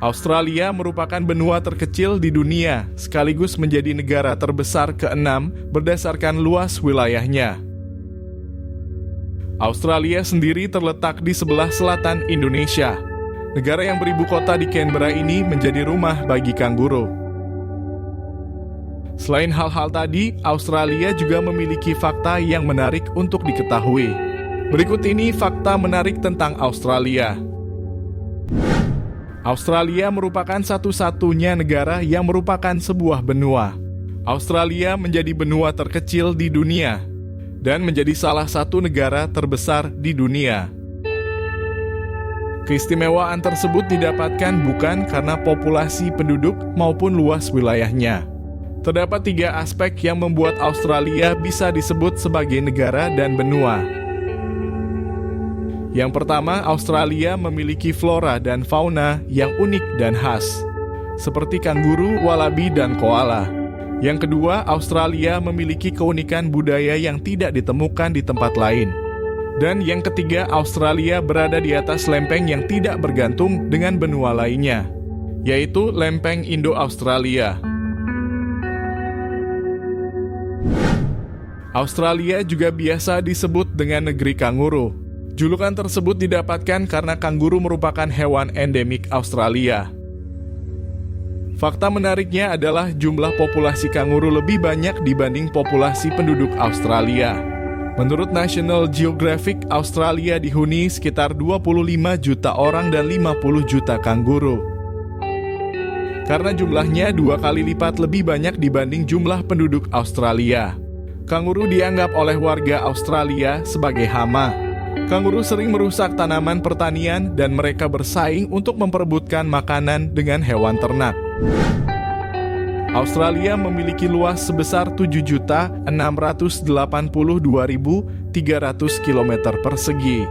Australia merupakan benua terkecil di dunia, sekaligus menjadi negara terbesar ke-6 berdasarkan luas wilayahnya. Australia sendiri terletak di sebelah selatan Indonesia. Negara yang beribu kota di Canberra ini menjadi rumah bagi kanguru. Selain hal-hal tadi, Australia juga memiliki fakta yang menarik untuk diketahui. Berikut ini fakta menarik tentang Australia. Australia merupakan satu-satunya negara yang merupakan sebuah benua. Australia menjadi benua terkecil di dunia dan menjadi salah satu negara terbesar di dunia. Keistimewaan tersebut didapatkan bukan karena populasi penduduk maupun luas wilayahnya. Terdapat 3 aspek yang membuat Australia bisa disebut sebagai negara dan benua. Yang pertama, Australia memiliki flora dan fauna yang unik dan khas, seperti kanguru, wallaby, dan koala. Yang kedua, Australia memiliki keunikan budaya yang tidak ditemukan di tempat lain. Dan yang ketiga, Australia berada di atas lempeng yang tidak bergantung dengan benua lainnya, yaitu lempeng Indo-Australia. Australia juga biasa disebut dengan negeri kanguru. Julukan tersebut didapatkan karena kanguru merupakan hewan endemik Australia. Fakta menariknya adalah jumlah populasi kanguru lebih banyak dibanding populasi penduduk Australia. Menurut National Geographic, Australia dihuni sekitar 25 juta orang dan 50 juta kanguru. Karena jumlahnya 2 kali lipat lebih banyak dibanding jumlah penduduk Australia. Kanguru dianggap oleh warga Australia sebagai hama. Kanguru sering merusak tanaman pertanian dan mereka bersaing untuk memperebutkan makanan dengan hewan ternak. Australia memiliki luas sebesar 7.682.300 km persegi,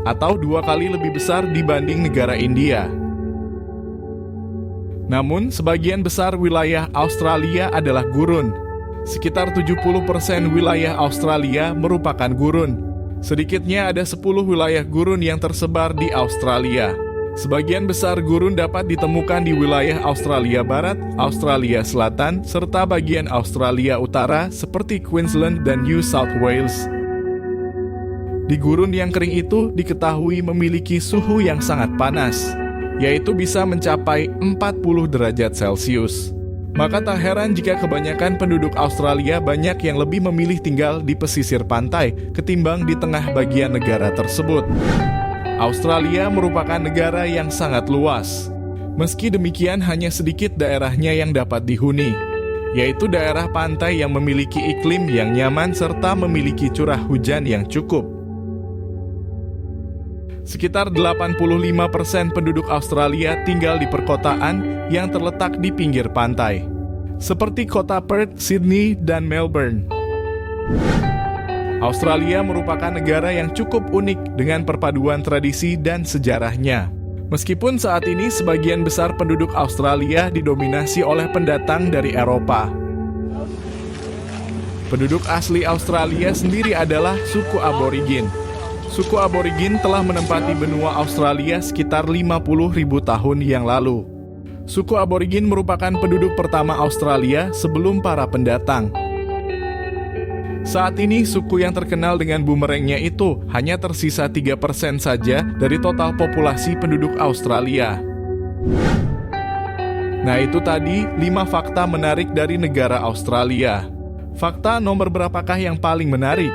atau 2 kali lebih besar dibanding negara India. Namun, sebagian besar wilayah Australia adalah gurun. Sekitar 70% wilayah Australia merupakan gurun. Sedikitnya ada 10 wilayah gurun yang tersebar di Australia. Sebagian besar gurun dapat ditemukan di wilayah Australia Barat, Australia Selatan, serta bagian Australia Utara seperti Queensland dan New South Wales. Di gurun yang kering itu diketahui memiliki suhu yang sangat panas, yaitu bisa mencapai 40 derajat Celcius. Maka tak heran jika kebanyakan penduduk Australia banyak yang lebih memilih tinggal di pesisir pantai ketimbang di tengah bagian negara tersebut. Australia merupakan negara yang sangat luas. Meski demikian, hanya sedikit daerahnya yang dapat dihuni, yaitu daerah pantai yang memiliki iklim yang nyaman serta memiliki curah hujan yang cukup. Sekitar 85% penduduk Australia tinggal di perkotaan yang terletak di pinggir pantai, seperti kota Perth, Sydney, dan Melbourne. Australia merupakan negara yang cukup unik dengan perpaduan tradisi dan sejarahnya. Meskipun saat ini sebagian besar penduduk Australia didominasi oleh pendatang dari Eropa. Penduduk asli Australia sendiri adalah suku aborigin. Suku aborigin telah menempati benua Australia sekitar 50.000 tahun yang lalu. Suku aborigin merupakan penduduk pertama Australia sebelum para pendatang. Saat ini, suku yang terkenal dengan bumerangnya itu hanya tersisa 3% saja dari total populasi penduduk Australia. Nah, itu tadi 5 fakta menarik dari negara Australia. Fakta nomor berapakah yang paling menarik?